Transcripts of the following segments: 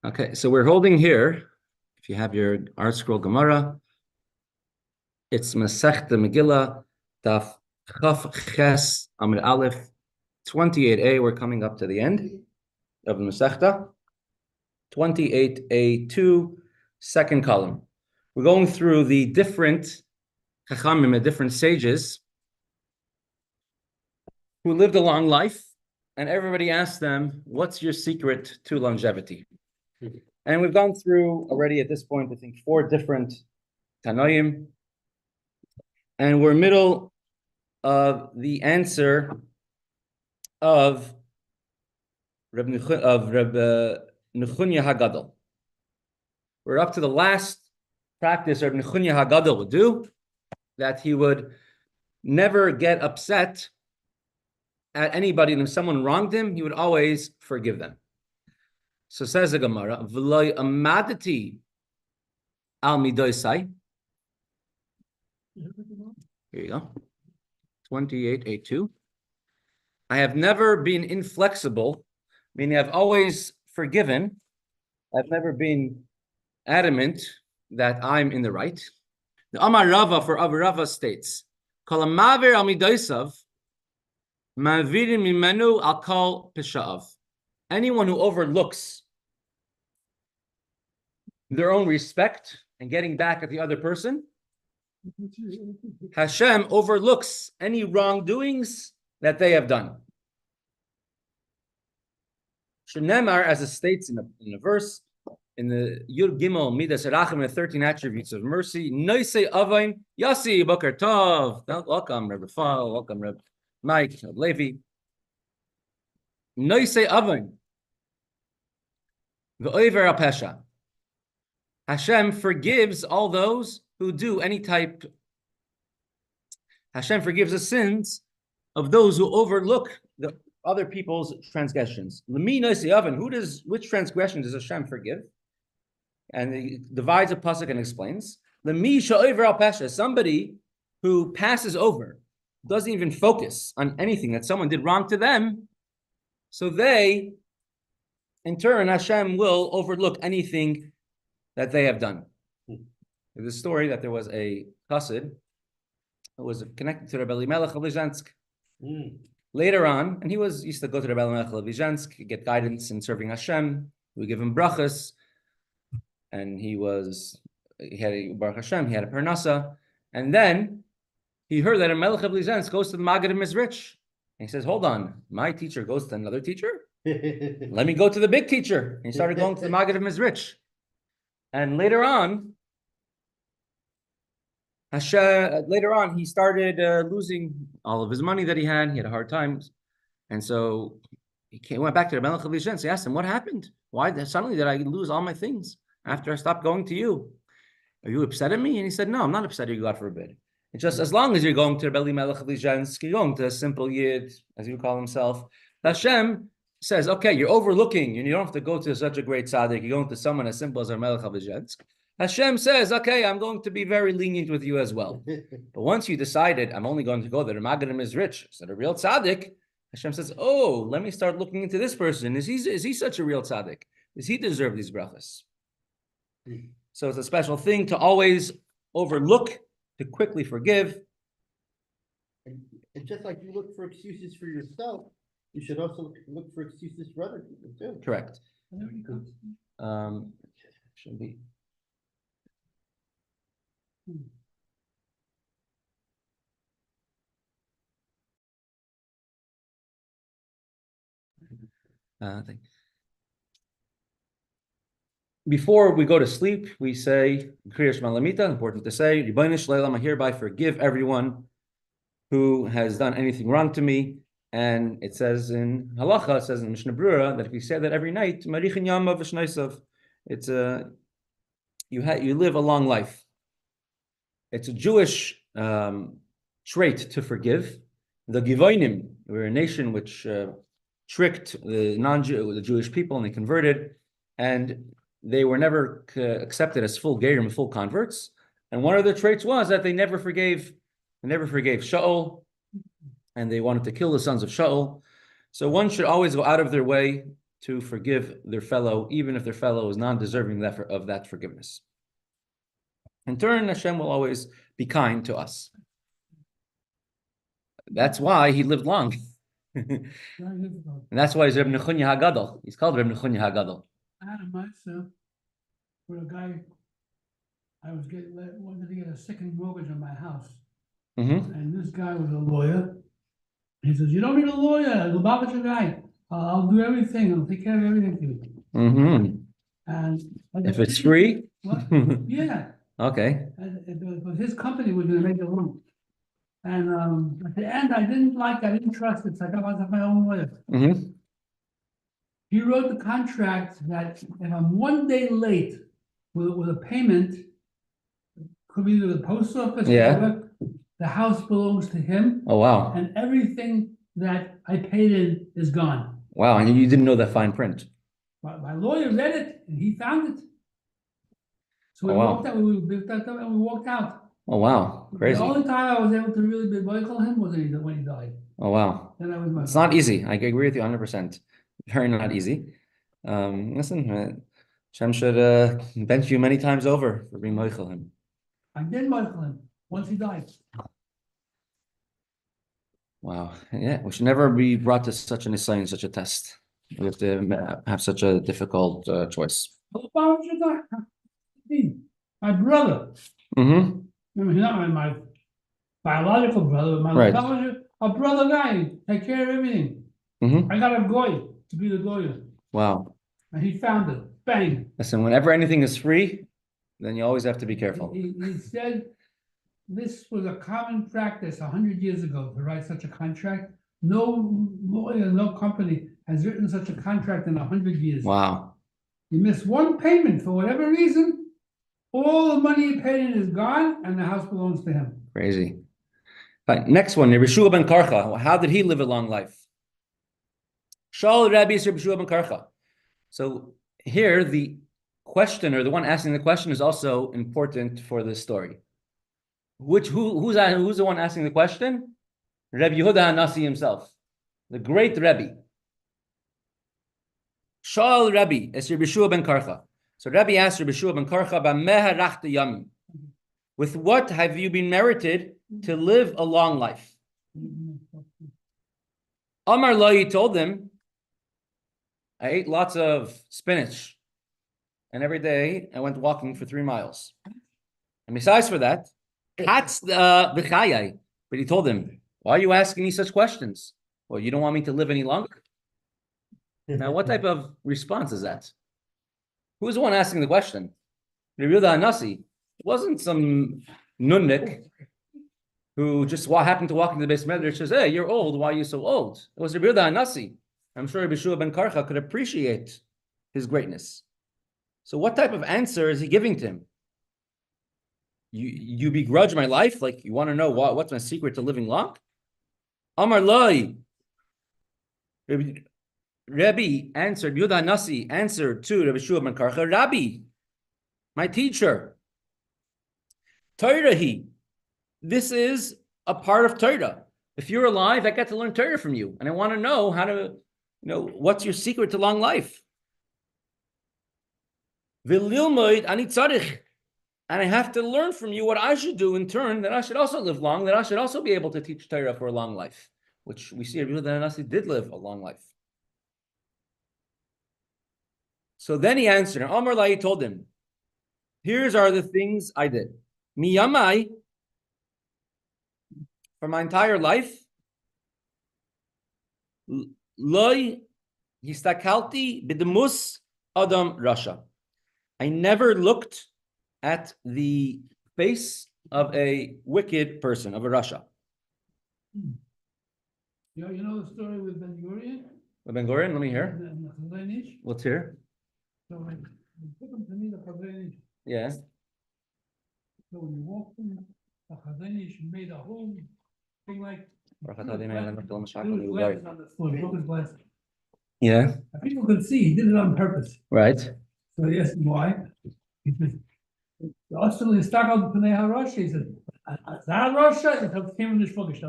Okay, so we're holding here, if you have your art scroll Gemara, it's Mesechta Megillah Daf Chaf Ches Amud Aleph 28a. We're coming up to the end of the Mesechta. 28a2, second column. We're going through the different Chachamim, the different sages who lived a long life, and everybody asked them, what's your secret to longevity? And we've gone through already at this point, I think, 4 different Tanoim, and we're middle of the answer of Rebbe Nechunya Hagadol. We're up to the last practice Rebbe Nechunya Hagadol would do, that he would never get upset at anybody, and if someone wronged him, he would always forgive them. So says the Gemara, "V'loy amadati al midoisai." Here you go. 28a2. I have never been inflexible, meaning I've always forgiven. I've never been adamant that I'm in the right. The Amar Rava for Rava states, "Kol hamaver al midoisav mavirim mimenu al kol pesha'av." Anyone who overlooks their own respect and getting back at the other person, Hashem overlooks any wrongdoings that they have done. Shenemar, as it states in a verse, in the Yud Gimel Midas Rachim, the 13 attributes of mercy, Noisei Avain Yasi Boker Tov. Welcome, Rebbe Fall. Welcome, Rebbe Mike, Rebbe Levi. Noisei Avain V'oiver apesha. Hashem forgives all those who do any type. Hashem forgives the sins of those who overlook the other people's transgressions. Which transgression does Hashem forgive? And he divides a pasuk and explains. Somebody who passes over, doesn't even focus on anything that someone did wrong to them, so they, in turn, Hashem will overlook anything that they have done. There's a story that there was a chassid who was connected to Rabbi Elimelech of Lizhensk. Later on, and he used to go to Rabbi Elimelech of Lizhensk, get guidance in serving Hashem. We give him brachas, and he had a Baruch Hashem, he had a parnasa, and then he heard that a Melech of Lizhensk goes to the Maggid of Mizrich. And he says, hold on, my teacher goes to another teacher? Let me go to the big teacher. And he started going to the Maggid of Mizrich. And later on, he started losing all of his money that he had. He had hard times. And so he went back to the Melech of Lizhensk. He asked him, what happened? Why suddenly did I lose all my things after I stopped going to you? Are you upset at me? And he said, no, I'm not upset at you, God forbid. It's just as long as you're going to Rebbe Elimelech of Lizhensk, you're going to a simple Yid, as he would call himself. Hashem says, okay, you're overlooking, and you don't have to go to such a great tzaddik. You're going to someone as simple as Melech of Lizhensk. Hashem says, okay, I'm going to be very lenient with you as well. But once you decided, I'm only going to go there, the Maggid is rich, so the real tzaddik, Hashem says, oh, let me start looking into this person. Is he such a real tzaddik? Does he deserve these brachas? So it's a special thing to always overlook, to quickly forgive. And just like you look for excuses for yourself, you should also look for excuses for other people too. Correct. Should be. Before we go to sleep, we say, important to say, I hereby forgive everyone who has done anything wrong to me. And it says in Halacha, it says in Mishnah Brura, that if you say that every night, it's you live a long life. It's a Jewish trait to forgive. The Givonim were a nation which tricked the Jewish people, and they converted, and they were never accepted as full Gerim, full converts. And one of their traits was that they never forgave Shaul, and they wanted to kill the sons of Shaul. So one should always go out of their way to forgive their fellow, even if their fellow is non-deserving of that forgiveness. In turn, Hashem will always be kind to us. That's why he lived long. And that's why he's Rebbe Nechunya HaGadol. He's called Rebbe Nechunya HaGadol. I had a myself where a guy, wanted to get a second mortgage on my house. Mm-hmm. And this guy was a lawyer. He says, you don't need a lawyer, the Lubavitcher guy. I'll do everything. I'll take care of everything for you. Mm-hmm. And If it's free? what? Yeah. Okay. But his company was going to make a loan. And at the end, I didn't trust it. So I got myself my own lawyer. Mm-hmm. He wrote the contract that if I'm 1 day late with a payment, could be to the post office, Yeah. whatever, the house belongs to him, Oh, wow. and everything that I paid in is gone. Wow, and you didn't know that fine print. My lawyer read it, and he found it. So we Oh, wow. walked out, we picked that up, and we walked out. Oh, wow. Crazy. The only time I was able to really be vocal him was when he died. Oh, wow. Then I was my It's not easy. I agree with you 100%. Very not easy. Listen, Hashem should bench you many times over for being moichel him. I did vocal him once he died. Wow. Yeah, we should never be brought to such an assignment, such a test. We have to have such a difficult choice. My brother. Mm-hmm. I mean, not my biological brother, but my Right. a brother guy, take care of everything. Mm-hmm. I got a goy to be the goyer, Wow. and he found it. Bang. Listen, whenever anything is free, then you always have to be careful. He said this was a common practice 100 years ago to write such a contract. No lawyer, no company has written such a contract in 100 years. Wow. You miss one payment for whatever reason, all the money you paid in is gone, and the house belongs to him. Crazy. Right, next one, Rabbi Shua ben Karcha. How did he live a long life? Shal Rabbi Rabbi Shua ben Karcha. So here, the questioner, the one asking the question, is also important for this story. Who's the one asking the question? Rabbi Yehuda HaNasi himself, the great Rebbe. Shal Rabbi es Rabbi Shua ben Karcha. So Rabbi asked Rabbi Shua ben Karcha, "B'meh harachta yamim?" With what have you been merited to live a long life? Amar lo, he told them, I ate lots of spinach, and every day I went walking for 3 miles. And besides for that, but he told them, why are you asking me such questions? Well, you don't want me to live any longer? Now, what type of response is that? Who's the one asking the question? Rebbe HaNasi. It wasn't some nunnik who just happened to walk into the base medrash and says, hey, you're old, why are you so old? It was Rebbe HaNasi. I'm sure Rabbi Shua ben Karcha could appreciate his greatness. So what type of answer is he giving to him? You begrudge my life? Like, you want to know what's my secret to living long? Amar Loi. Rebbe answered, Yehuda HaNasi answered to Rabbi Shua ben Karcha, Rabbi, my teacher. Torah this is a part of Torah. If you're alive, I get to learn Torah from you. And I want to know how to, what's your secret to long life? V'lilmoid ani tzarich. And I have to learn from you what I should do in turn, that I should also live long, that I should also be able to teach Torah for a long life, which we see Rebbe HaNasi did live a long life. So then he answered, and Amar Lai told him, here's are the things I did. Miyamai, for my entire life, Loi histakalti b'demus adam rasha. I never looked at the face of a wicked person, of a rasha. You know the story with Ben Gurion? With Ben Gurion, let me hear. And the Chazanish? Let's hear. So they took him to meet the Chazanish. Yeah. So when you walked in, the Chazanish made a whole thing like. Glasses on the floor. He broke his glasses. Yeah. And people could see he did it on purpose. Right. So they asked him why. He said, "Ostly stuck out the Pnei HaRasha." He said, "HaRasha." He said, "Came in this focus."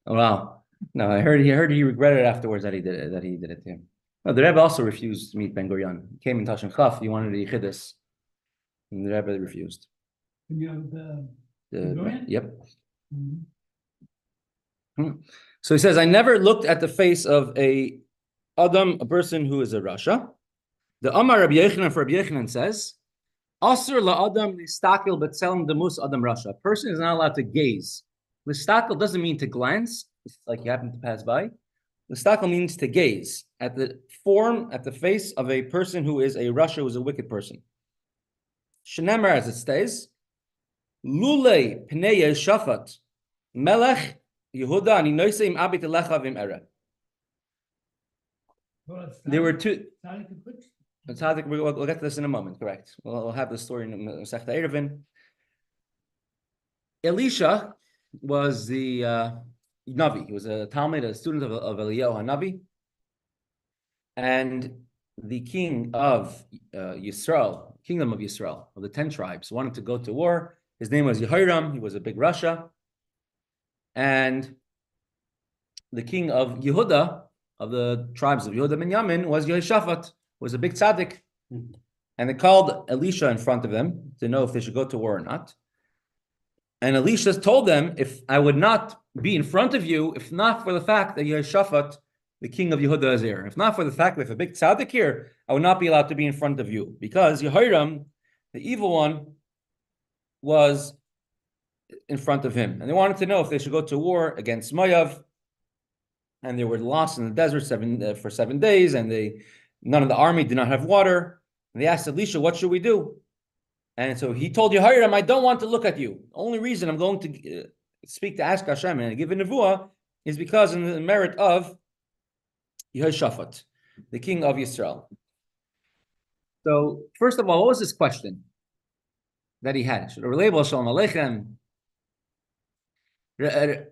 Oh, wow. No, I heard he regretted afterwards that he did it to him. The Rebbe also refused to meet Ben Gurion. He came in Tashem Chaf. He wanted the Yichidus, and the Rebbe refused. Yep. So he says, I never looked at the face of a person who is a Rasha. The Amar Rabbi Yochanan for Rabbi Yochanan says, Asur la'adam listakel b'tzelem demus adam Rasha. A person is not allowed to gaze. Listakel doesn't mean to glance. It's like you happen to pass by. Listakel means to gaze at the form, at the face of a person who is a Rasha, who is a wicked person. Shenemar, as it states, Lule pnei shafat melech Yehuda ani noiseim abit elecha vim era. There were two. We'll get to this in a moment. Correct. We'll have the story in Mesechta Eruvin. Elisha was the Navi. He was a Talmud, a student of Eliyahu Hanavi, and the king of Yisrael, kingdom of Yisrael, of the 10 tribes, wanted to go to war. His name was Yehoram. He was a big Rasha. And the king of Yehuda, of the tribes of Yehuda ben Yamin, was Yehoshaphat, was a big tzaddik. And they called Elisha in front of them to know if they should go to war or not. And Elisha told them, if I would not be in front of you, if not for the fact that Yehoshaphat, the king of Yehuda, is here, if not for the fact that if a big tzaddik here, I would not be allowed to be in front of you. Because Yehoram, the evil one, was in front of him. And they wanted to know if they should go to war against Moav. And they were lost in the desert for 7 days, and none of the army did not have water. And they asked Elisha, what should we do? And so he told Yehoram, I don't want to look at you. The only reason I'm going to speak to ask Hashem and give a nevuah is because in the merit of Yehoshaphat, the king of Yisrael. So first of all, what was his question that he had? Should relabel Shalom Aleichem? Rabbi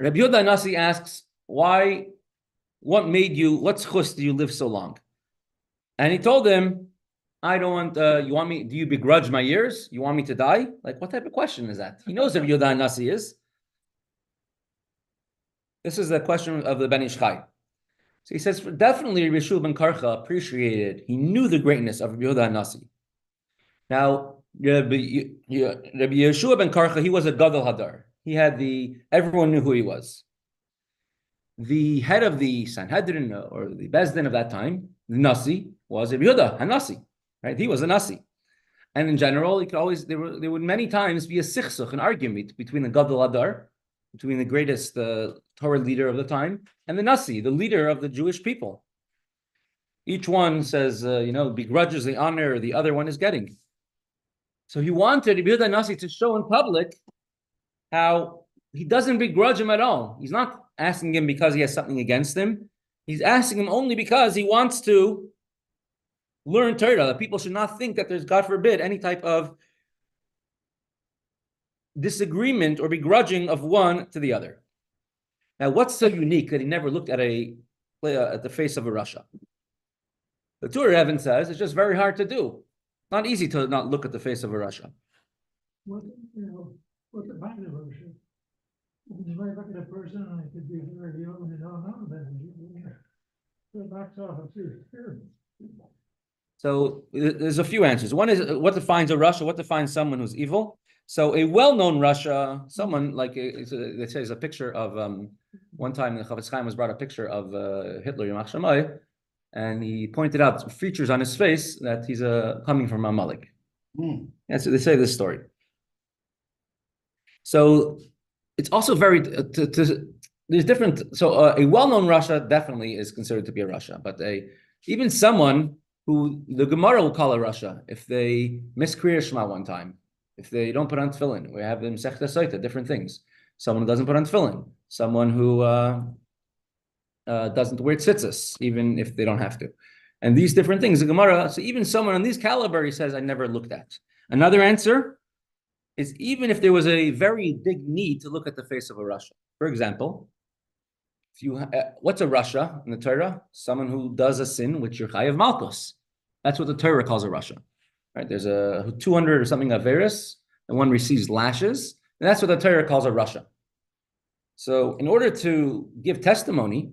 Yehuda Nasi asks, what chus do you live so long? And he told him, I don't want, do you begrudge my years? You want me to die? Like, what type of question is that? He knows Rabbi Yehuda Nasi is. This is the question of the Ben Ish Chai. So he says, definitely Rabbi Yeshua ben Karcha appreciated, he knew the greatness of Rabbi Yehuda Nasi. Now, Rabbi Yeshua ben Karcha, he was a Gadol Hadar. He had everyone knew who he was. The head of the Sanhedrin or the Bezdin of that time, the Nasi, was Rabbi Yehuda HaNasi, right? He was a Nasi. And in general, there would many times be a sichsuch, an argument between the Gadol Hadar, between the greatest Torah leader of the time, and the Nasi, the leader of the Jewish people. Each one says, begrudges the honor the other one is getting. So he wanted Rabbi Yehuda Nasi to show in public how he doesn't begrudge him at all. He's not asking him because he has something against him. He's asking him only because he wants to learn Torah. That people should not think that there's, God forbid, any type of disagreement or begrudging of one to the other. Now, what's so unique that he never looked at the face of a Rasha? The Torah Rebbe says it's just very hard to do. Not easy to not look at the face of a Rasha. What's the point of a Rasha? You might look at a person and it could be very young and you don't know about it. So it backs off a few experience. So there's a few answers. One is what defines a Rasha, what defines someone who's evil. So a well-known Rasha, someone like, they say, is a picture of, one time the Chaim was brought a picture of Hitler, Yamach Shammai, and he pointed out features on his face that he's coming from Amalek. And so they say this story. So it's also very, there's different, so a well-known Rasha definitely is considered to be a Rasha, but even someone who the Gemara will call a Rasha, if they miss Kriya Shema one time, if they don't put on tefillin, we have in Mesechta Soita, different things. Someone who doesn't put on tefillin, someone who doesn't wear tzitzis, even if they don't have to. And these different things, the Gemara, so even someone on these caliber, he says, I never looked at. Another answer is even if there was a very big need to look at the face of a Rasha. For example, if you what's a Rasha in the Torah? Someone who does a sin which you're Chayav Malchus. That's what the Torah calls a Rasha. Right? There's a 200 or something Averis, and one receives lashes, and that's what the Torah calls a Rasha. So in order to give testimony,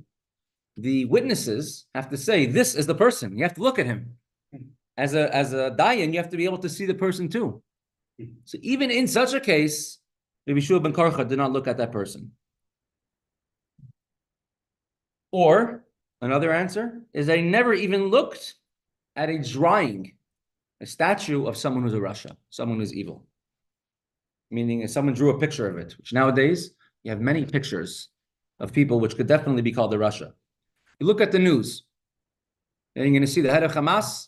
the witnesses have to say, this is the person. You have to look at him. As a dayan, you have to be able to see the person too. So even in such a case, Rabbi Shua ben Karcha did not look at that person. Or another answer is that he never even looked at a drawing, a statue of someone who's a rasha, someone who's evil. Meaning if someone drew a picture of it, which nowadays you have many pictures of people which could definitely be called a rasha. You look at the news, and you're going to see the head of Hamas,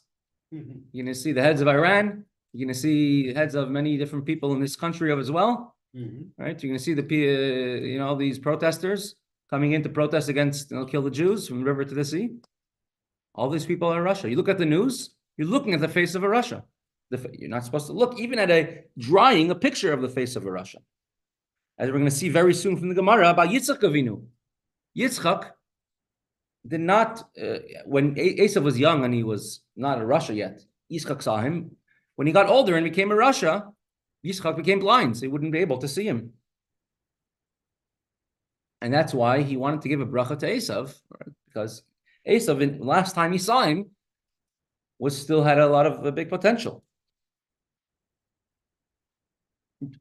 you're going to see the heads of Iran, you're going to see heads of many different people in this country as well, right? You're going to see the all these protesters coming in to protest against kill the Jews from the river to the sea. All these people are Russia. You look at the news, you're looking at the face of a Russia. You're not supposed to look even at a picture of the face of a Russia. As we're going to see very soon from the Gemara about Yitzchak Avinu. Yitzchak did not, when Esav was young and he was not a Russia yet, Yitzchak saw him. When he got older and became a Russia, Yitzchak became blind, so he wouldn't be able to see him. And that's why he wanted to give a bracha to Esav, right? Because Esav, last time he saw him, still had a lot of big potential.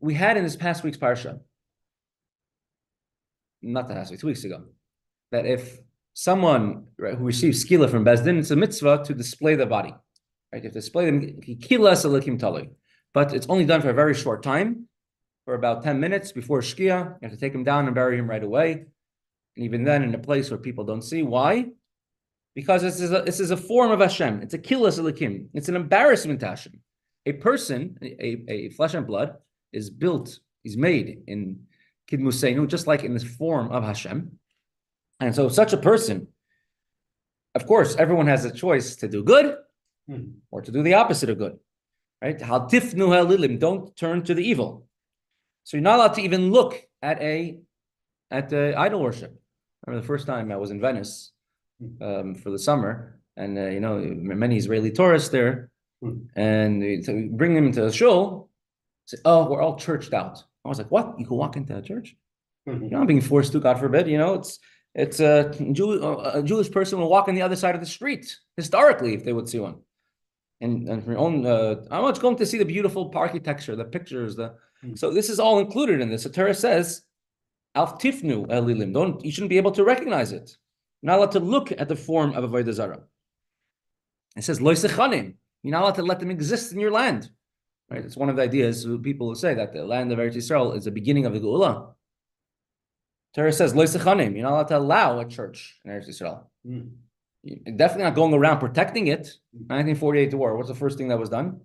We had in this past week's parsha, not the past week, 2 weeks ago, that if someone who receives skila from Bezdin, it's a mitzvah to display the body. Right? You have to display them, but it's only done for a very short time, for about 10 minutes before Shkia. You have to take him down and bury him right away. And even then, in a place where people don't see. Why? Because this is a form of Hashem. It's a kilas elikim. It's an embarrassment to Hashem. A person, a flesh and blood, is made in Kidmuseinu, just like in this form of Hashem. And so such a person, of course, everyone has a choice to do good or to do the opposite of good. Right? Don't turn to the evil. So you're not allowed to even look at the idol worship. I remember the first time I was in Venice for the summer, and many Israeli tourists there, and we bring them into a shul. Say, oh, we're all churched out. I was like, what? You can walk into a church? You're not being forced to, God forbid. It's a Jewish person will walk on the other side of the street historically if they would see one. And for your own, I'm not going to see the beautiful architecture, the pictures, so this is all included in this. The Torah says, "Al tifnu elilim." You shouldn't be able to recognize it. You're not allowed to look at the form of avodah zarah. It says, "Lo sechanim." You're not allowed to let them exist in your land. Right? It's one of the ideas people will say that the land of Eretz Yisrael is the beginning of the Geula. Torah says, "Lo sechanim." You're not allowed to allow a church in Eretz Yisrael. You're definitely not going around protecting it. 1948 war. What's the first thing that was done?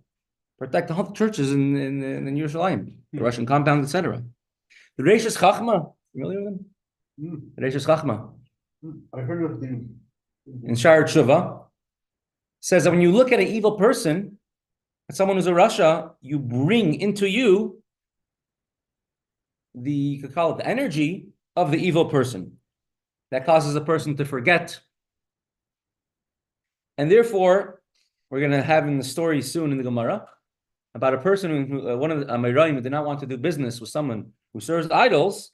Protect the whole churches in Yerushalayim, the Russian compound, etc. The Reishis Chachma, familiar with them? The Reishis Chachma. I heard of them. In Sha'ar Tshuva, says that when you look at an evil person, at someone who's a Rasha, you bring into you you could call it the energy of the evil person. That causes a person to forget. And therefore, we're going to have in the story soon in the Gemara about a person who one of the Amirayim who did not want to do business with someone who serves idols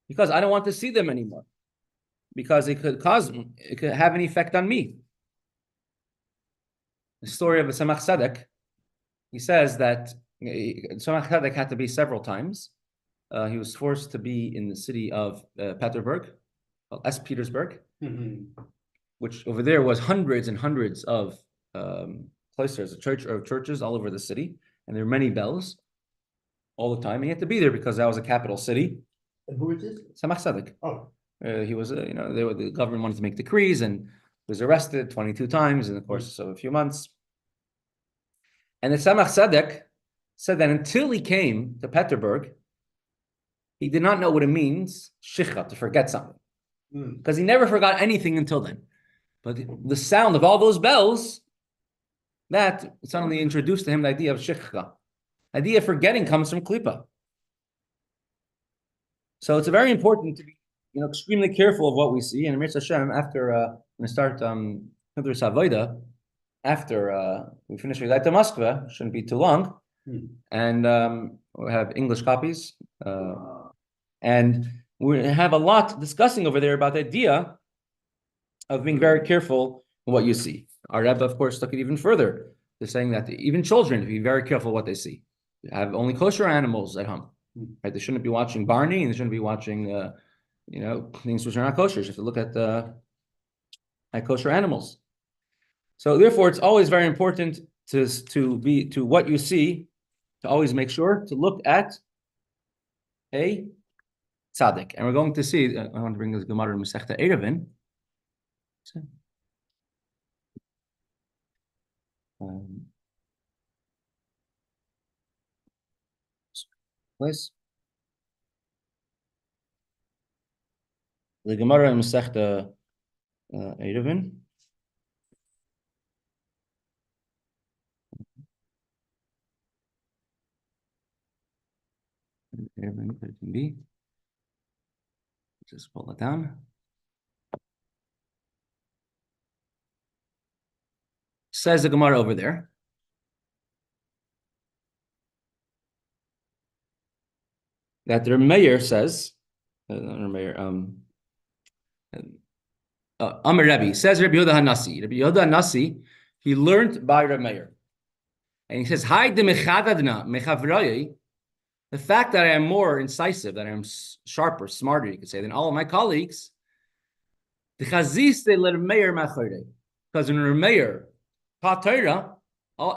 because I don't want to see them anymore. Because it could have an effect on me. The story of the Tzemach Tzedek, he says that Tzemach Tzedek had to be several times. He was forced to be in the city of Petersburg, Petersburg, which over there was hundreds and hundreds of cloisters, churches all over the city, and there were many bells all the time. And he had to be there because that was a capital city. And who is this? Tzemach Tzedek. Oh. He was, the government wanted to make decrees and was arrested 22 times in the course of a few months. And the Tzemach Tzedek said that until he came to Petersburg, he did not know what it means, shicha, to forget something. Because he never forgot anything until then. But the sound of all those bells, that suddenly introduced to him the idea of shicha. The idea of forgetting comes from klipa. So it's very important to be extremely careful of what we see. And Mirza Hashem, after we start Hidrus Avoda, after we finish with Laita Moskva, shouldn't be too long, and we'll have English copies, and we have a lot discussing over there about the idea of being very careful in what you see. Our Rebbe, of course, took it even further. They're saying that even children, be very careful what they see. They have only kosher animals at home, right? They shouldn't be watching Barney, and they shouldn't be watching, things which are not kosher. You have to look at kosher animals. So therefore, it's always very important to what you see, to always make sure to look at a tzaddik. And we're going to see, I want to bring this Gemara Mesechta Megillah Daf. Please. The Gemara Mesechta Megillah Daf. Just pull it down. Says the Gemara over there. That the mayor says, Amar Rebbe, says Rabbi Yehuda Hanasi. Rabbi Yehuda Hanasi, he learned by Rabbi Meir. And he says, Hi de mechadadna mechavroyi. The fact that I am more incisive, that I am sharper, smarter, you could say, than all of my colleagues, because in Rameir taught Torah,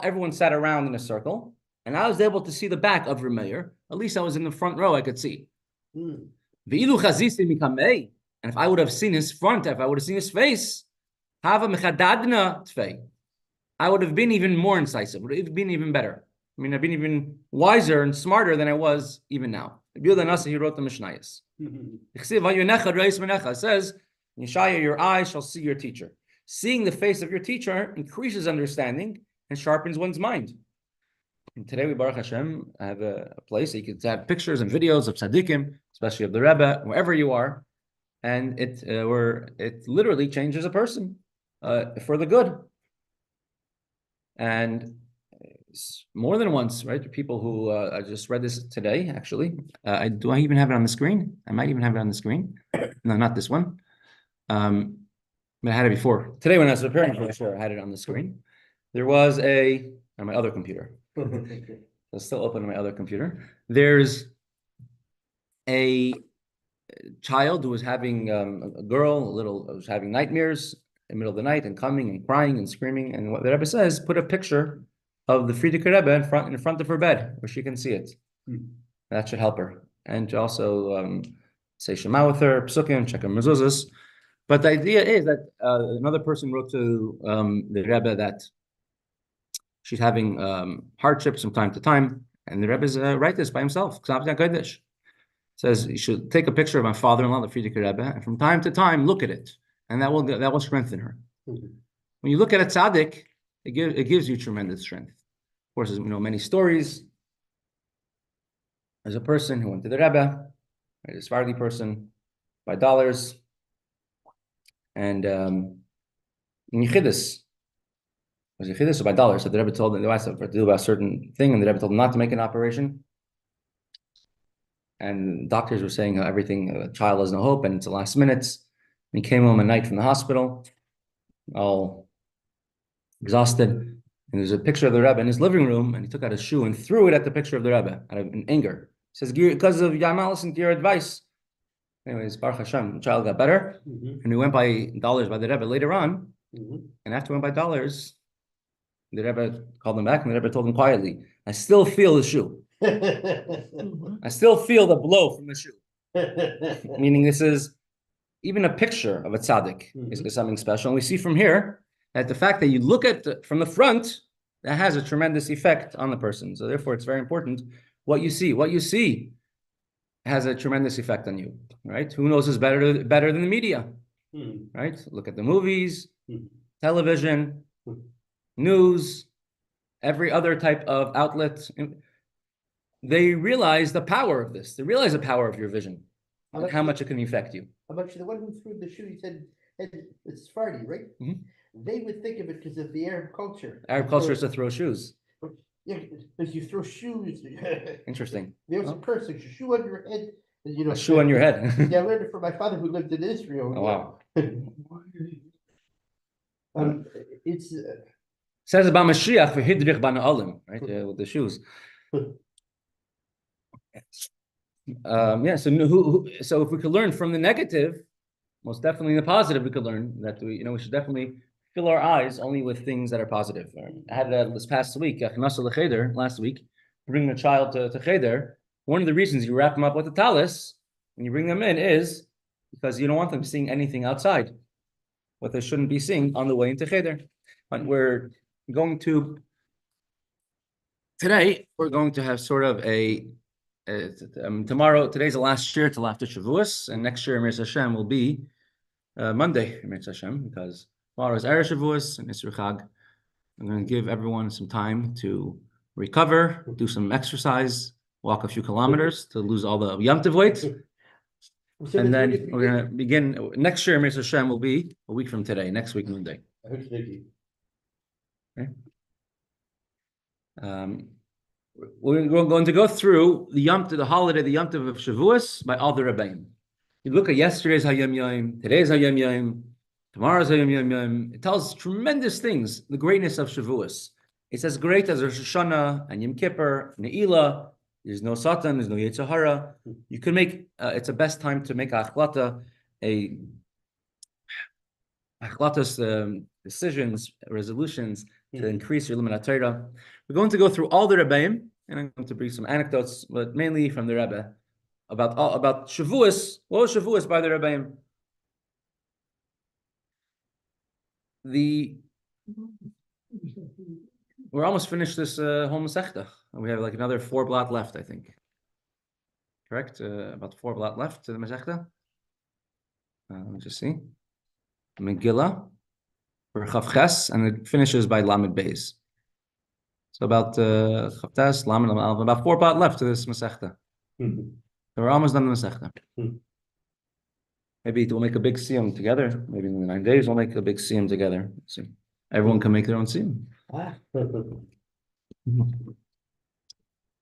everyone sat around in a circle, and I was able to see the back of Rameir. At least I was in the front row, I could see. And if I would have seen his front, if I would have seen his face, I would have been even more incisive, would have been even better. I mean, I've been even wiser and smarter than I was even now. He wrote the Mishnayos. It says, Yeshaya, your eyes shall see your teacher. Seeing the face of your teacher increases understanding and sharpens one's mind. And today we, Baruch Hashem, have a place that you can have pictures and videos of tzaddikim, especially of the Rebbe, wherever you are, and it literally changes a person for the good. And more than once, right? People who I just read this today. Actually, do I even have it on the screen? I might even have it on the screen. No, not this one. But I had it before today when I was preparing for the show. I had it on the screen. There was on my other computer. It's still open on my other computer. There's a child who was having a girl, was having nightmares in the middle of the night and coming and crying and screaming. And what the Rebbe says, put a picture of the Frierdiker Rebbe in front of her bed where she can see it. That should help her. And to also say Shema with her, Psukim, check her mezuzahs. But the idea is that another person wrote to the Rebbe that she's having hardships from time to time, and the Rebbe's write this by himself. Says you should take a picture of my father-in-law, the Frierdiker Rebbe, and from time to time look at it, and that will strengthen her. When you look at a tzaddik, it gives you tremendous strength. Of course, there's many stories. There's a person who went to the Rebbe, right, a Sephardi person, by dollars, and in Yechidus, was Yechidus or by dollars? So the Rebbe told him to do about a certain thing, and the Rebbe told him not to make an operation. And doctors were saying how the child has no hope, and it's the last minutes. And he came home at night from the hospital, all exhausted. And there's a picture of the Rebbe in his living room, and he took out his shoe and threw it at the picture of the Rebbe in anger. He says, because of Yama, listen to your advice. Anyways, Baruch Hashem, the child got better, and he went by dollars by the Rebbe later on. And after he went by dollars, the Rebbe called him back, and the Rebbe told him quietly, I still feel the shoe. I still feel the blow from the shoe. Meaning this is even a picture of a tzaddik is something special. And we see from here that the fact that you look at from the front, that has a tremendous effect on the person. So therefore, it's very important what you see. What you see has a tremendous effect on you, right? Who knows is better than the media, right? Look at the movies, television, news, every other type of outlet. They realize the power of this. They realize the power of your vision and how much it can affect you. How much the one who threw the shoe, he said, it's Sephardi, right? They would think of it because of the Arab culture. Arab culture is to throw shoes. Yeah, because you throw shoes. Interesting. There was a curse, like a shoe on your head. And, a shoe on your head. Yeah, I learned it from my father who lived in Israel. Oh, wow. it's, Says about Mashiach for Hidrich Bana Olim, right? With the shoes. Yeah. So if we could learn from the negative, most definitely the positive, we could learn that we should definitely fill our eyes only with things that are positive. I had this past week, last week, bringing a child to cheder. One of the reasons you wrap them up with a talis when you bring them in is because you don't want them seeing anything outside, what they shouldn't be seeing on the way into cheder. But today we're going to have sort of tomorrow. Today's the last year till after Shavuos, and next year Mir Hashem will be Monday, Mir Hashem, because tomorrow is Erev Shavuos and Isra Chag. I'm going to give everyone some time to recover, do some exercise, walk a few kilometers to lose all the Yom Tov weight. And then we're going to begin. Next year, Mir Hashem will be a week from today, next week, Monday. Okay. We're going to go through the Yom Tov, the holiday, the Yom Tov of Shavuos by all the Rebbeim. You look at yesterday's Hayom Yom, today's Hayom Yom, tomorrow's Hayom Yom. It tells tremendous things, the greatness of Shavuos. It's as great as Rosh Hashanah and Yom Kippur, Ne'ilah. There's no Satan, there's no Yetzer Hara. You can make, it's the best time to make decisions, resolutions to increase your limit Torah. We're going to go through all the Rebbeim, and I'm going to bring some anecdotes, but mainly from the Rebbe, about Shavuos. What was Shavuos by the Rebbeim? We're almost finished this whole Mesechta. We have like another 4 blot left, I think. Correct? About 4 blot left to the Mesechta. Let me just see. Megillah for Chav Ches, and it finishes by Lamed Beis. So about Chav Tes, Lamed, about 4 blot left to this Mesechta. So we're almost done the Mesechta. Maybe we'll make a big siyum together. Maybe in the 9 days we'll make a big siyum together. So everyone can make their own siyum.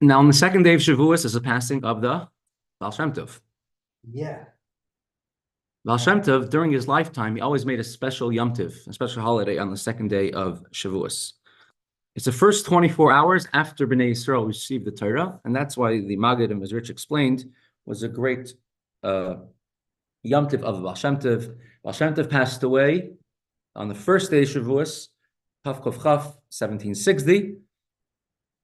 Now, on the second day of Shavuos is the passing of the Baal Shem Tov. Yeah. Baal Shem Tov, during his lifetime, he always made a special Yom Tov, a special holiday on the second day of Shavuos. It's the first 24 hours after Bnei Yisrael received the Torah, and that's why the Maggid and Rich explained was a great Yom Tov of Baal Shem Tov. Baal Shem Tov passed away on the first day of Shavuos, Tav Kov Chaf, 1760.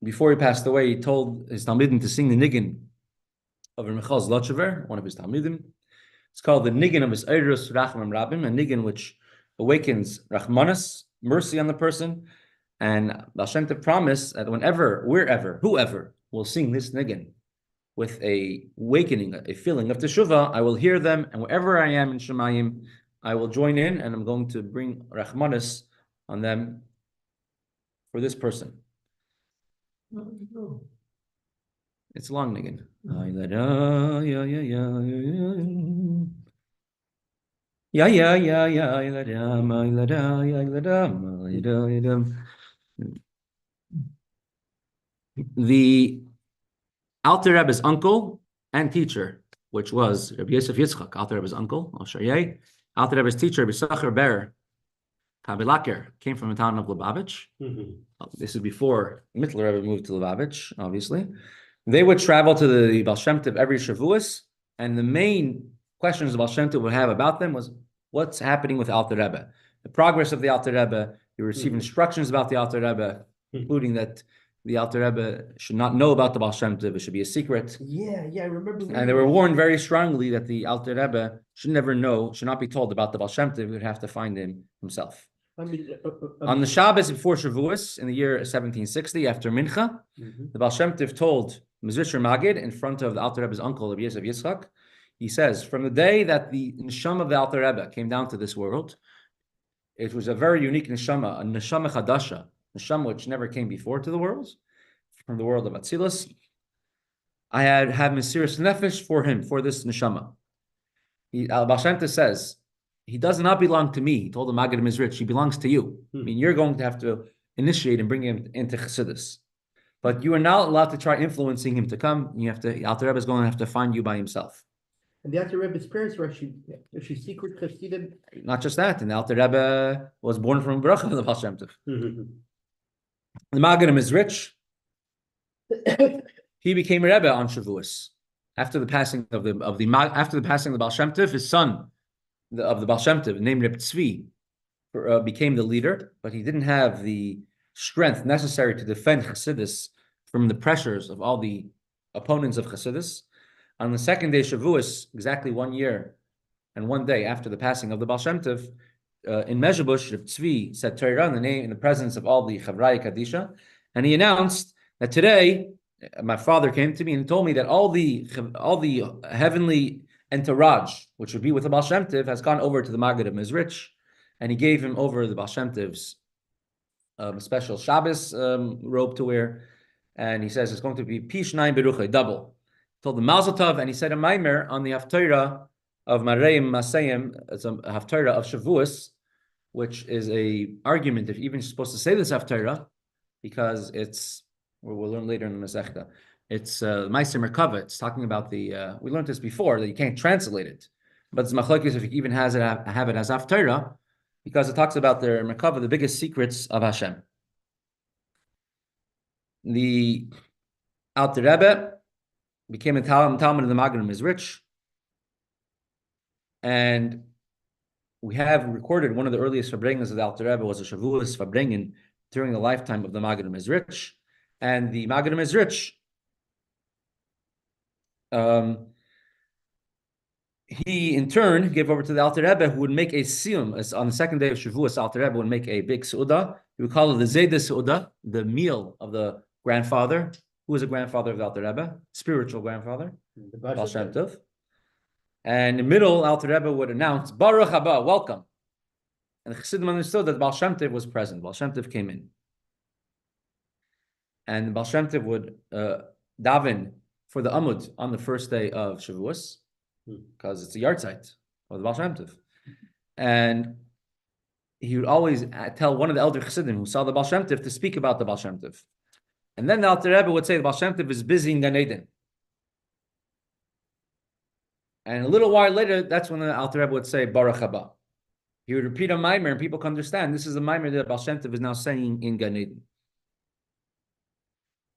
Before he passed away, he told his Talmidim to sing the Niggin of Michal Zlotchever, one of his Talmidim. It's called the Niggin of his Eirus Rachmam Rabim, a Niggin which awakens Rachmanas, mercy on the person. And Baal Shem Tov promised that whoever will sing this Niggin with a awakening, a feeling of Teshuvah, I will hear them, and wherever I am in Shemayim, I will join in, and I'm going to bring Rachmanas on them for this person. It's a long Niggin. The Alter Rebbe's uncle and teacher, which was Rabbi Yosef Yitzchak, Alter Rebbe's uncle, Alter Rebbe's teacher, Rabbi Sacher Ber Kabilaker, came from the town of Lubavitch. This is before Mittler Rebbe moved to Lubavitch, obviously. They would travel to the Baal Shem Tov every Shavuos, and the main questions the Baal Shem Tov would have about them was what's happening with Alter Rebbe, the progress of the Alter Rebbe. You receive instructions about the Alter Rebbe, including that the Alter Rebbe should not know about the Baal Shem Tov; it should be a secret. Yeah, I remember. And they were warned very strongly that the Alter Rebbe should not be told about the Baal Shem Tov. He would have to find him himself. On the Shabbos before Shavuos, in the year 1760, after Mincha, the Baal Shem Tov told Mizritcher Magid in front of the Alter Rebbe's uncle, Rabbi Yosef Yitzchak, he says, from the day that the neshama of the Alter Rebbe came down to this world, it was a very unique neshama, a neshama chadasha, neshama which never came before to the world, from the world of Atzilus. I had Mesiras Nefesh for him, for this neshama. Baal Shem Tov says, he does not belong to me. He told the Maggid Mizrich, he belongs to you. I mean, you're going to have to initiate and bring him into Chassidus. But you are not allowed to try influencing him to come. You have to, Alter Rebbe is going to have to find you by himself. And the Alter Rebbe's parents were actually secret Chassidim. Not just that, and the Alter Rebbe was born from bracha of the Baal Shem Tov. The Magadim is rich. He became a Rebbe on Shavuos after the passing of the Baal Shem Tov. His son of the Baal Shem Tov, named Rabbi Tzvi, became the leader, but he didn't have the strength necessary to defend Chassidus from the pressures of all the opponents of Chassidus. On the second day Shavuos, exactly 1 year and 1 day after the passing of the Baal Shem Tov, in Mezhebush, Rabbi Tzvi said Torah in the presence of all the Chavraya Kadisha, and he announced that today my father came to me and told me that all the heavenly entourage, which would be with the Baal Shem Tov, has gone over to the Magadim is rich, and he gave him over the Baal Shem Tov's special Shabbos robe to wear, and he says it's going to be Pish 9 Beruche, double. Told the Mazel Tov, and he said a Maimer on the Haftarah of Mareim Masayim. It's a Haftarah of Shavuos, which is a argument if even you're supposed to say this Haftarah, because it's, we'll learn later in the Mesechta, it's Meiser Merkava. It's talking about the, we learned this before, that you can't translate it, but it's Machlokes if you even have it as Haftarah, because it talks about the Merkava, the biggest secrets of Hashem. The Alter Rebbe became a Talmud of the Magadim is rich, and we have recorded one of the earliest Fabrengens of the Alter Rebbe was a Shavuos Fabrengen during the lifetime of the Magadim is rich, and the Magadim is rich. He in turn gave over to the Alter Rebbe, who would make a siyum. As on the second day of Shavuos, Alter Rebbe would make a big seudah. He would call it the Zayda Seudah, the meal of the grandfather. Who was a grandfather of the Alter Rebbe? Spiritual grandfather, Baal Shem Tov. And in the middle, Alter Rebbe would announce, Baruch haba, welcome. And the Chassidim understood that Baal Shem Tov was present. Baal Shem Tov came in. And Baal Shem Tov would daven for the Amud on the first day of Shavuos, because it's a yahrzeit of the Baal Shem Tov. And he would always tell one of the elder Chassidim who saw the Baal Shem Tov to speak about the Baal Shem Tov. And then the Alter Rebbe would say the Baal Shem Tov is busy in Gan Eden. And a little while later, that's when the Alter Rebbe would say Baruch haba. He would repeat a Maimer, and people can understand this is the Maimer that Baal Shem Tov is now saying in Gan Eden.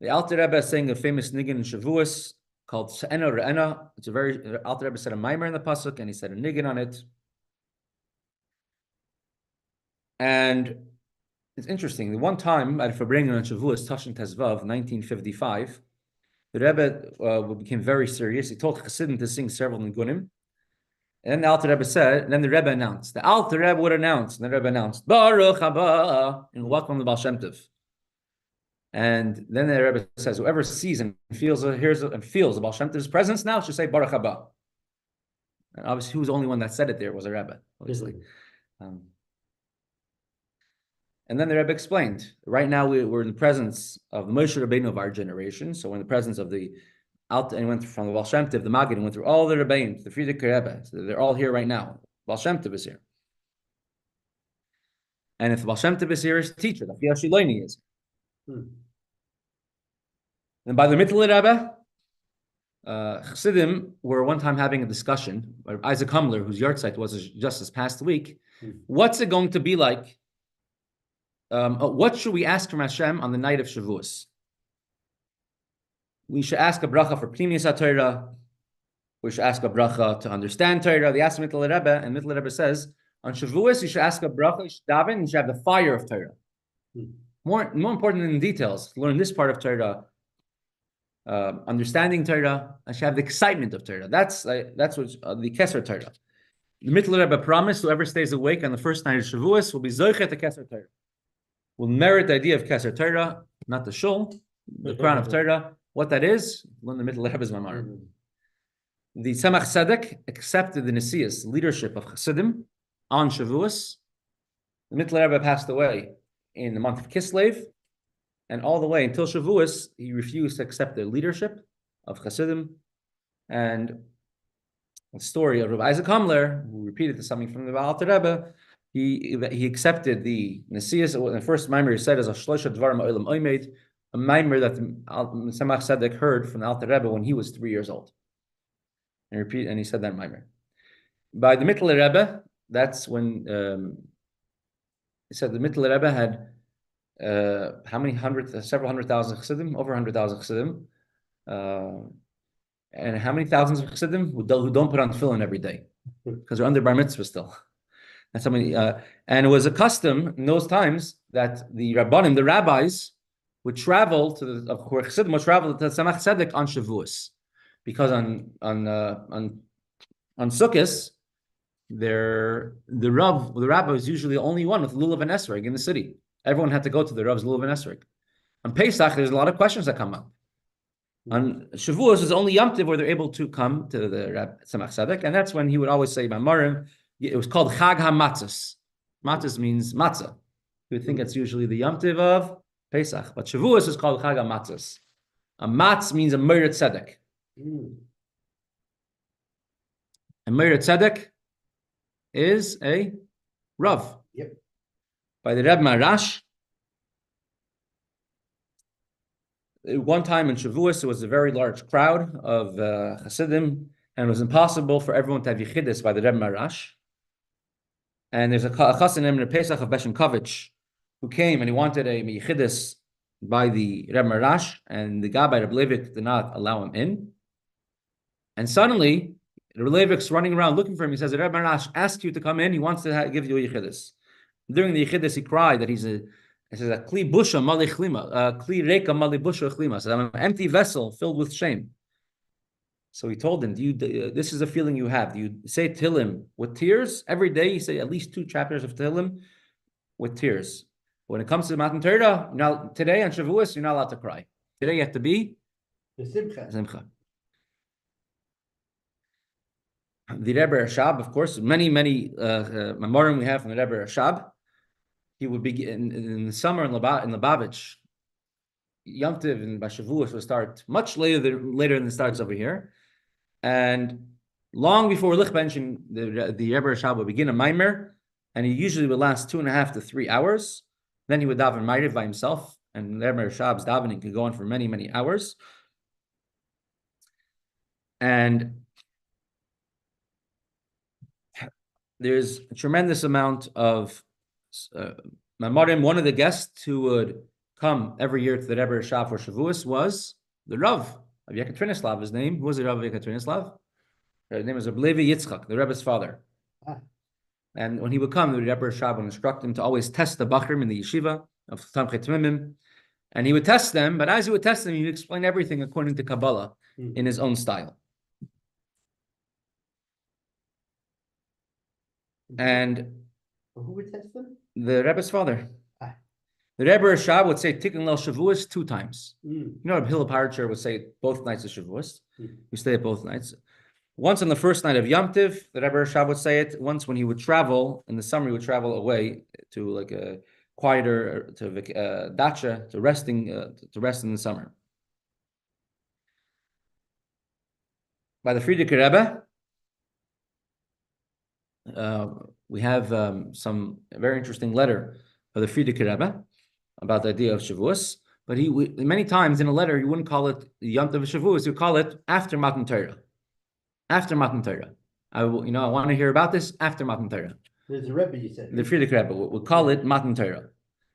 The Alter Rebbe is saying a famous niggin in Shavuos called Se'ena Re'ena. It's a very, Alter Rebbe said a Maimer in the pasuk, and he said a niggin on it. And it's interesting. The one time at Fabrengen on Shavuos, Tashin Tezvav, 1955, the Rebbe became very serious. He told Chassidim to sing several nigunim. And then the Alter Rebbe said, and then the Rebbe announced. The Alter Rebbe would announce, and the Rebbe announced, Baruch haba, and welcome the Baal Shem Tov. And then the Rebbe says, whoever sees and feels, hears and feels the Baal Shem Tov's presence now should say Baruch haba. And obviously, who was the only one that said it there was a Rebbe, obviously. And then the Rebbe explained, right now we're in the presence of the Moshe Rabbeinu of our generation. So we're in the presence of the Alter, and he went from the Baal Shem Tov, the Maggid, and went through all the Rebbeim, the Frierdiker Rebbe. So they're all here right now. Baal Shem Tov is here. And if the Baal Shem Tov is here, his teacher, the Afiyah Shiloini is. And by the Mittel Rebbe, Chassidim were one time having a discussion, Isaac Humler, whose yahrzeit was just this past week, what's it going to be like? What should we ask from Hashem on the night of Shavuos? We should ask a bracha for Pnimius HaTorah. We should ask a bracha to understand Torah. They asked Mittel Rebbe, and Mittel Rebbe says, on Shavuos, you should ask a bracha, you should daven, you should have the fire of Torah. More important than the details, learn this part of Torah, understanding Torah, and should have the excitement of Torah. That's what the Keser Torah. The Mittel Rebbe promised whoever stays awake on the first night of Shavuos will be Zoichet the Keser Torah. Will merit the idea of Keser Torah, not the shul, the crown of Torah. What that is, learn the Mittel Rebbe's Mamar. The Tzemach Tzedek accepted the Nesias leadership of Chassidim on Shavuos. The Mittel Rebbe passed away in the month of Kislev, and all the way until Shavuos, he refused to accept the leadership of Chassidim. And the story of Rabbi Isaac Humler, who repeated something from the Alter Rebbe, he accepted the Nesias. The first Maimer he said is a Shlosha Dvar Ma'olam Oimed, a Maimer that the Tzemach Tzedek heard from the Alter Rebbe when he was 3 years old. and he said that Maimer. By the Mittel Rebbe, that's when he said the Mittel Rebbe had how many several hundred thousand chassidim, over 100,000 chassidim, and how many thousands of chassidim who don't put on tefillin every day because they're under bar mitzvah still. That's how many. And it was a custom in those times that the rabbanim, the rabbis, would travel to the, of course, chassidim would travel to Tzemach Tzedek on Shavuos, because on Sukkos, the rabbi was usually the only one with lulav and esrog in the city. Everyone had to go to the Rav's lulav and esrog. On Pesach, there's a lot of questions that come up. On Shavuos is only Yom Tov where they're able to come to the Rab Tzemach Tzedek, and that's when he would always say Mamarim. It was called Chag HaMatzos. Matzos means matzah. You would think it's usually the Yom Tov of Pesach, but Shavuos is called Chag HaMatzos. A matz means a Meir Tzedek. A Meir Tzedek is a Rav. Yep. By the Rebbe Marash. One time in Shavuos, there was a very large crowd of Hasidim, and it was impossible for everyone to have Yechidus by the Rebbe Marash. And there's a Chassid named Pesach of Beshenkovich who came and he wanted a Yechidus by the Rebbe Marash, and the guy by Rebbe Levik did not allow him in. And suddenly, Rebbe Levik's running around looking for him. He says, the Rebbe Marash asked you to come in. He wants to give you a Yechidus. During the Yechidus, he cried that he says, a kli busha mali chlima, kli reka mali busha chlima. So I'm an empty vessel filled with shame. So he told him, this is a feeling you have. Do you say Tehillim with tears? Every day you say at least 2 chapters of Tehillim with tears. When it comes to Matan Torah, now today on Shavuos, you're not allowed to cry. Today you have to be The simcha. Simcha. The Rebbe Rashab, of course, many memorim we have from the Rebbe Rashab. He would be in the summer in Lubavitch. Yom Tov and Shavuos would start much later than it starts over here. And long before Lich Benchen, the Rebbe Rashab would begin a Maimer, and he usually would last 2.5 to 3 hours. Then he would daven Ma'ariv by himself, and Rebbe Rashab's davening could go on for many, many hours. And there's a tremendous amount of Mamorim. One of the guests who would come every year to the Rebbe Rashab for Shavuos was the Rav of Yekaterinoslav. His name, who was the Rav of Yekaterinoslav? His name was Rabbi Levi Yitzchak, the Rebbe's father. And when he would come, the Rebbe Rashab would instruct him to always test the Bachrim in the yeshiva of Tamchet Mimim. And he would test them, but as he would test them, he would explain everything according to Kabbalah in his own style. And who would test them? The Rebbe's father. The Rebbe Rashab would say Tikkun Leil Shavuos 2 times. You know, Rabbi Hillel Parcher would say it both nights of Shavuos. We stay at both nights. Once on the first night of Yom Tiv, the Rebbe Rashab would say it. Once when he would travel, in the summer he would travel away to like a quieter, to dacha, to rest in the summer. By the Frierdiker Rebbe, we have some very interesting letter of the Frierdiker Rebbe about the idea of Shavuos. But many times in a letter, he wouldn't call it Yom Tov Shavuos, he would call it after Matan Torah. After Matan Torah. I want to hear about this after Matan Torah. There's a Rebbe, you said. The Frierdiker Rebbe, we'll call it Matan Torah.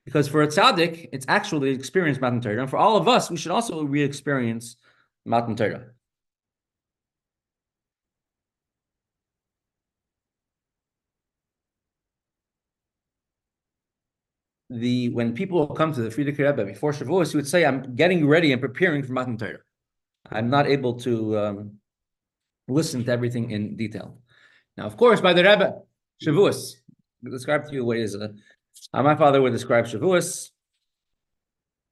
Because for a tzaddik, it's actually experienced Matan Torah. And for all of us, we should also re-experience Matan Torah. When people come to the Frierdiker Rebbe before Shavuos, he would say, I'm getting ready and preparing for Matan Torah. I'm not able to listen to everything in detail. Now, of course, by the Rebbe, Shavuos, I'll describe to you what is how my father would describe Shavuos.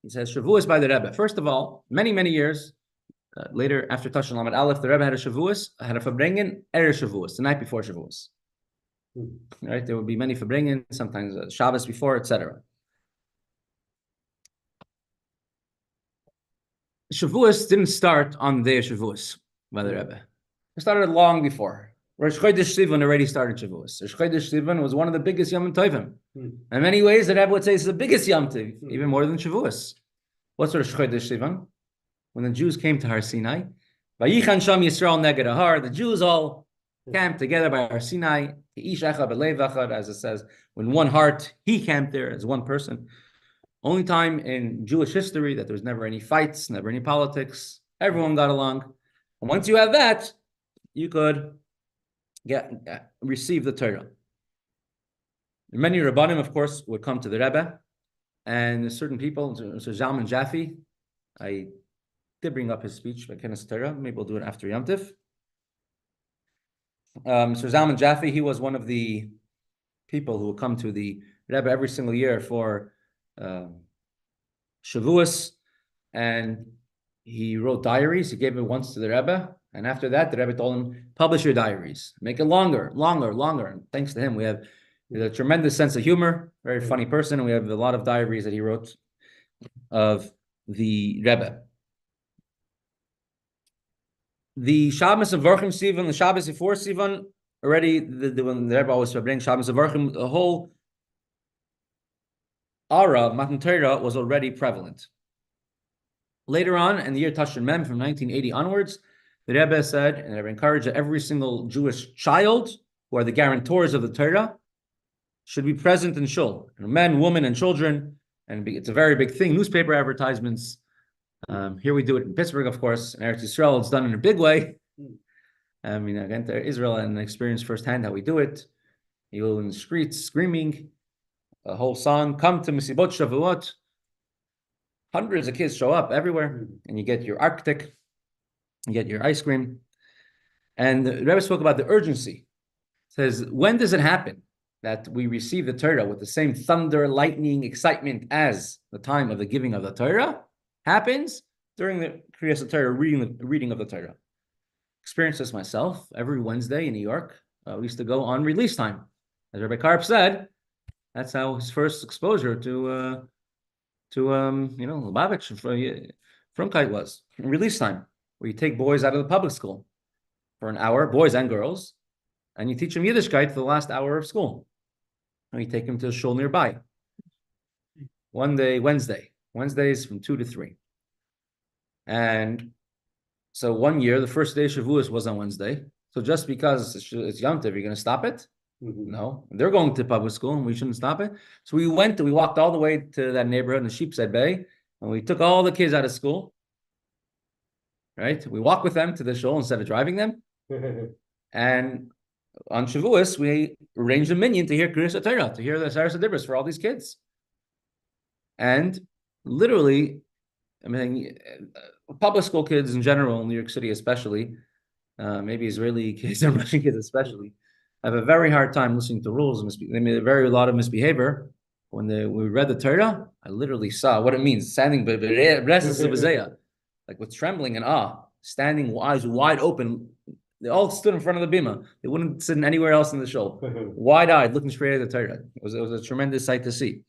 He says, Shavuos by the Rebbe. First of all, many, many years later, after Tashan Lamed Aleph, the Rebbe had a Shavuos, had a Fabrengen, Shavuos, the night before Shavuos. Right? There would be many Fabrengen, sometimes Shabbos before, etc. Shavuos didn't start on the day of Shavuos by the Rebbe. It started long before. Rosh Chodesh Sivan already started Shavuos. Rosh Chodesh Sivan was one of the biggest Yom Tovim. In many ways, the Rebbe would say it's the biggest Yom Tov, even more than Shavuos. What's Rosh Chodesh Sivan? When the Jews came to Har Sinai, Vayichan Sham Yisrael Neged Ahar. The Jews all camped together by Har Sinai. Ish Echad B'Lev Echad, as it says, when one heart, he camped there as one person. Only time in Jewish history that there was never any fights, never any politics. Everyone got along. And once you have that, you could receive the Torah. Many Rabbanim, of course, would come to the Rebbe, and certain people, so Zalman Jaffe, I did bring up his speech by Kenes Torah. Maybe we'll do it after Yom Tif. So Zalman Jaffe, he was one of the people who would come to the Rebbe every single year for Shavuos, and he wrote diaries. He gave it once to the Rebbe, and after that, the Rebbe told him, publish your diaries, make it longer. And thanks to him, we have a tremendous sense of humor, very funny person, and we have a lot of diaries that he wrote of the Rebbe. The Shabbos of Varchim Sivan, the Shabbos before Sivan, already when the Rebbe always bring Shabbos of Varchim, the whole Ara, Matan Torah, was already prevalent. Later on, in the year Tashrin Mem, from 1980 onwards, the Rebbe said, and the Rebbe encouraged that every single Jewish child, who are the guarantors of the Torah, should be present in shul. Men, women, and children, and it's a very big thing. Newspaper advertisements. Here we do it in Pittsburgh, of course. In Eretz Yisrael, it's done in a big way. I mean, again, to Israel and experience firsthand how we do it. You go in the streets screaming a whole song, come to Mesibot Shavuot. Hundreds of kids show up everywhere, and you get your Arctic, you get your ice cream. And the Rebbe spoke about the urgency. It says, when does it happen that we receive the Torah with the same thunder, lightning, excitement as the time of the giving of the Torah? Happens during the Kriyas Torah, reading of the Torah. Experienced this myself every Wednesday in New York. We used to go on release time. As Rabbi Karp said, that's how his first exposure to Lubavitch from Kite was. Release time, where you take boys out of the public school for an hour, boys and girls, and you teach them Yiddishkeit for the last hour of school. And you take them to a shul nearby. One day, Wednesdays from 2 to 3. And so one year, the first day of Shavuos was on Wednesday. So just because it's Yom Tov, you're going to stop it? Mm-hmm. No. They're going to public school and we shouldn't stop it. So we walked all the way to that neighborhood in the Sheepshead Bay, and we took all the kids out of school. Right? We walked with them to the shul instead of driving them. And on Shavuos, we arranged a minyan to hear Kriyas Torah, to hear the Saras Adibros for all these kids. And literally, I mean, public school kids in general, in New York City especially, maybe Israeli kids and Russian kids especially, have a very hard time listening to rules. They made a lot of misbehavior. When we read the Torah, I literally saw what it means, standing like with trembling and awe, standing eyes wide open. They all stood in front of the bima. They wouldn't sit anywhere else in the shul, wide-eyed, looking straight at the Torah. It was a tremendous sight to see.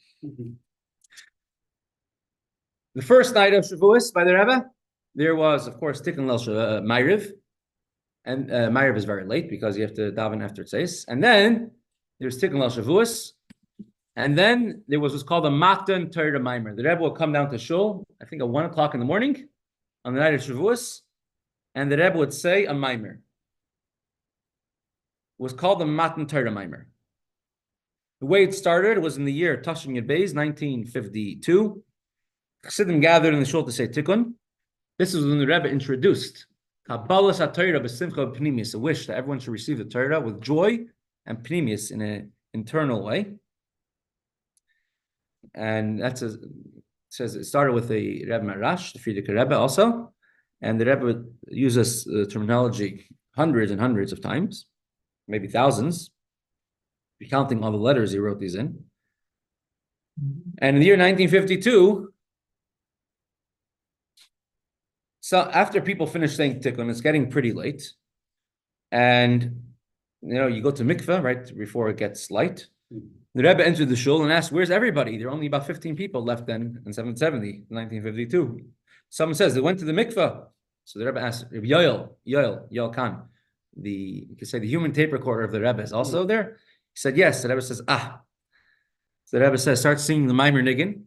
The first night of Shavuos by the Rebbe, there was, of course, Itkin Ma'ariv. And Ma'ariv is very late because you have to daven after Tzeis. And then there's Itkin Shavuos. And then there was what's called a Matan Torah Maimer. The Rebbe will come down to shul, I think at 1 o'clock in the morning on the night of Shavuos. And the Rebbe would say a Maimer. It was called the Matan Torah Maimer. The way it started was in the year Tashrin Yud Beis, 1952. Chassidim gathered in the shul to say Tikkun. This is when the Rebbe introduced Kabbalas HaTorah b'simcha b'pnimius, a wish that everyone should receive the Torah with joy and pnimius in an internal way. And says it started with the Rebbe Marash, the Frierdiker Rebbe also, and the Rebbe uses terminology hundreds and hundreds of times, maybe thousands, if you're counting all the letters he wrote these in. And in the year 1952, so after people finish saying Tikkun, it's getting pretty late. And, you go to mikveh, right, before it gets light. The Rebbe entered the shul and asked, where's everybody? There are only about 15 people left then in 770, 1952. Someone says, they went to the mikveh. So the Rebbe asked, Yoel Khan, you could say the human tape recorder of the Rebbe is also there? He said, yes. The Rebbe says, So the Rebbe says, start singing the Maimer Niggin.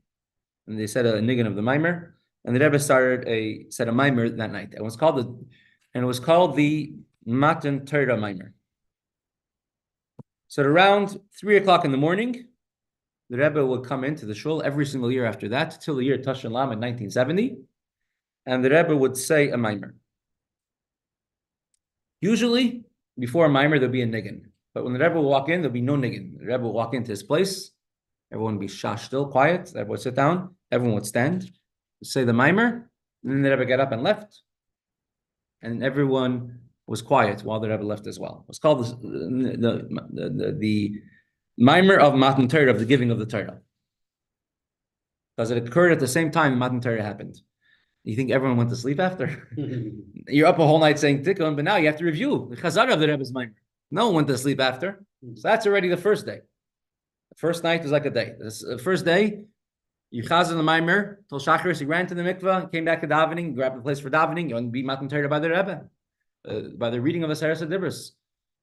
And they said a Niggin of the Maimer. And the Rebbe said a Maimer that night. It was called and it was called the Matan Torah Maimer. So at around 3 o'clock in the morning, the Rebbe would come into the shul every single year after that, till the year Tashan Lam in 1970, and the Rebbe would say a Maimer. Usually, before a Maimer, there'll be a niggin. But when the Rebbe will walk in, there'll be no niggin. The Rebbe will walk into his place, everyone would be still, quiet, everyone would sit down, everyone would stand, say the Maimer, and then the Rebbe got up and left, and everyone was quiet while the Rebbe left as well. It was called the Maimer of Matan Torah, of the giving of the Torah, because it occurred at the same time Matan Torah happened. You think everyone went to sleep after? You're up a whole night saying Tikkun, but now you have to review the Chazara of the Rebbe's Maimer. No one went to sleep after. So that's already the first day. The first night is like a day. The first day, you chazan the Maimer till Shacharis, he ran to the mikveh, came back to davening, grabbed a place for davening, you want to be Matan Torah by the Rebbe, by the reading of the Seres HaDibros.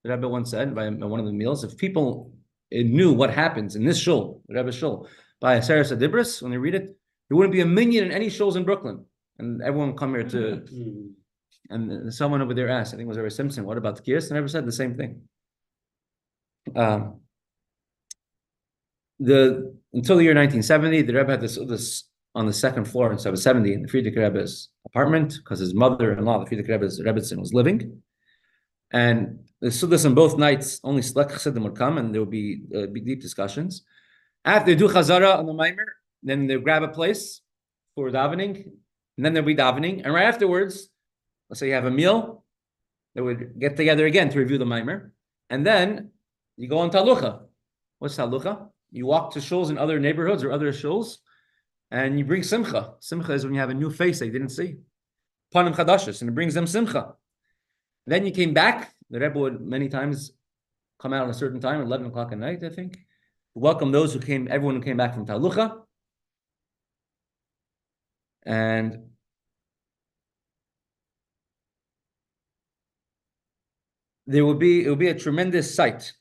The Rebbe once said by one of the meals, if people knew what happens in this shul, the Rebbe's shul, by a Seres HaDibros, when they read it, there wouldn't be a minyan in any shuls in Brooklyn. And everyone would come here to, and someone over there asked, I think it was Rabbi Simpson, what about the Kirs? And I said the same thing. Until the year 1970, the Rebbe had this on the second floor in 770 in the Frierdiker Rebbe's apartment, because his mother-in-law, the Frierdiker Rebbe's Rebbetzin, was living. And they stood this on both nights. Only Shliach Chassidim would come, and there would be deep discussions. After they do Chazara on the Maimer, then they grab a place for davening, and then there'll be davening. And right afterwards, let's say you have a meal, they would get together again to review the Maimer. And then you go on Talucha. What's Talucha? You walk to shuls in other neighborhoods or other shuls, and you bring simcha. Simcha is when you have a new face they didn't see. Panim chadashis, and it brings them simcha. Then you came back. The Rebbe would many times come out at a certain time, 11 o'clock at night, I think. Welcome those who came, everyone who came back from Talucha. And it would be a tremendous sight.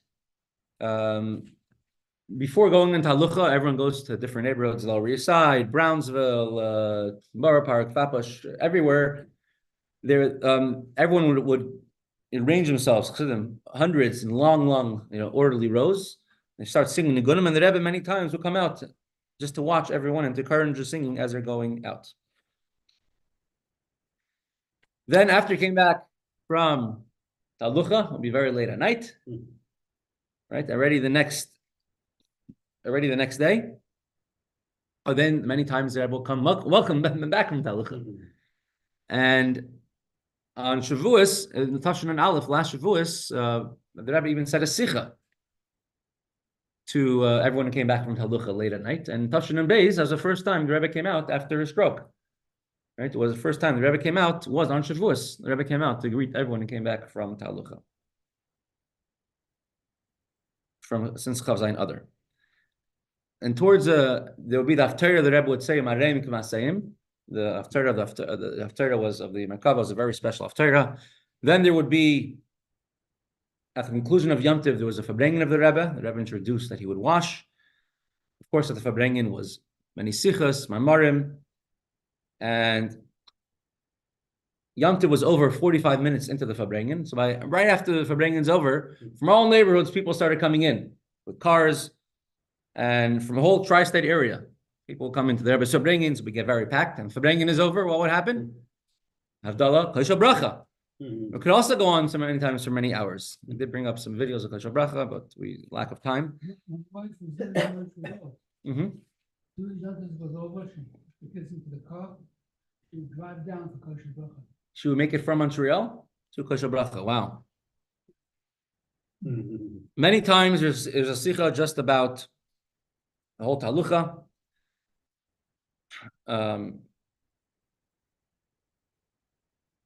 Before going into Talucha, everyone goes to different neighborhoods, Lower East Side, Brownsville, Borough Park, Fapash, everywhere. There, everyone would arrange themselves, hundreds in long, orderly rows. They start singing the Nigunim, and the Rebbe many times would come out just to watch everyone and to encourage the singing as they're going out. Then, after he came back from Talucha, it would be very late at night, right? Already the next day. Or then many times the Rebbe will come, welcome back from Talucha. And on Shavuos, in the Tashan and Aleph, last Shavuos, the Rebbe even said a sicha to everyone who came back from Talucha late at night. And Tashan and Beis, as the first time the Rebbe came out after his stroke. Right? It was the first time the Rebbe came out, was on Shavuos. The Rebbe came out to greet everyone who came back from Talucha. Since Chav Zayin Adar. And towards there will be the Haftarah, the Rebbe would say, Mareim K'masayim. The Haftarah was of the Merkava, was a very special Haftarah. Then there would be, at the conclusion of Yom Tov, there was a Fabrengen of the Rebbe. The Rebbe introduced that he would wash. Of course, at the Fabrengen was many Sichas, Marmarim, and Yom Tov was over 45 minutes into the Fabrengen. So right after the Fabrengen's over, from all neighborhoods, people started coming in with cars, and from the whole tri-state area, people come into the Rebbe's Fabrengens. We get very packed, and Fabrengen is over. What would happen? Havdalah, Kol Bracha. We could also go on so many times for many hours. We did bring up some videos of Kol Bracha, but we lack of time. Drive down to Kol Bracha. She would make it from Montreal to Kol Bracha. Wow. Many times there's a sicha just about the whole Talucha.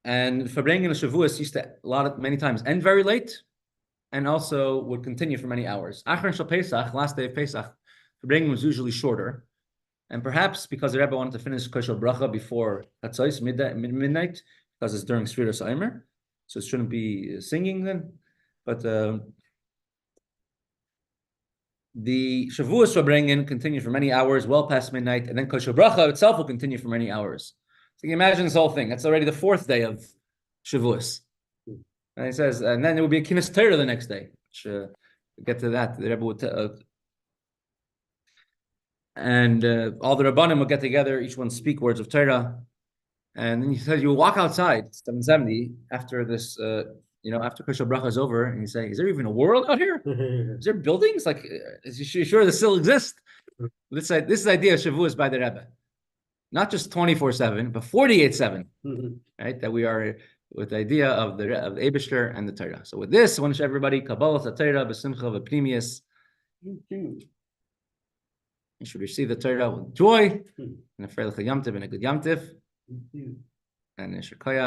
And Fabrengen and Shavuos used to many times end very late, and also would continue for many hours. Achron Shal Pesach, last day of Pesach, Fabrengen was usually shorter, and perhaps because the Rebbe wanted to finish Kol Bracha before Hatzos, midnight, because it's during Sfiras Eimer, so it shouldn't be singing then. But the Shavuos Fabrengen continue for many hours, well past midnight, and then Kol Bracha itself will continue for many hours. So you can imagine this whole thing. That's already the fourth day of Shavuos. And he says, and then it would be a Kines Torah the next day. Which, we'll get to that. The Rebbe would and all the Rabbanim would get together, each one speak words of Torah. And then he said, you walk outside, 770, after this, after Hershel Bracha is over, and you say, is there even a world out here? Is there buildings? Like, is you sure this still exists? This is the idea of Shavuos by the Rebbe. Not just 24/7, but 48/7, right? That we are with the idea of the Eibishter and the Torah. So with this, I want to show everybody Kabbalah Torah b'simcha v'pnimius. You should receive the Torah with joy and a freilich yamtiv and a good yamtiv. And Shekayach.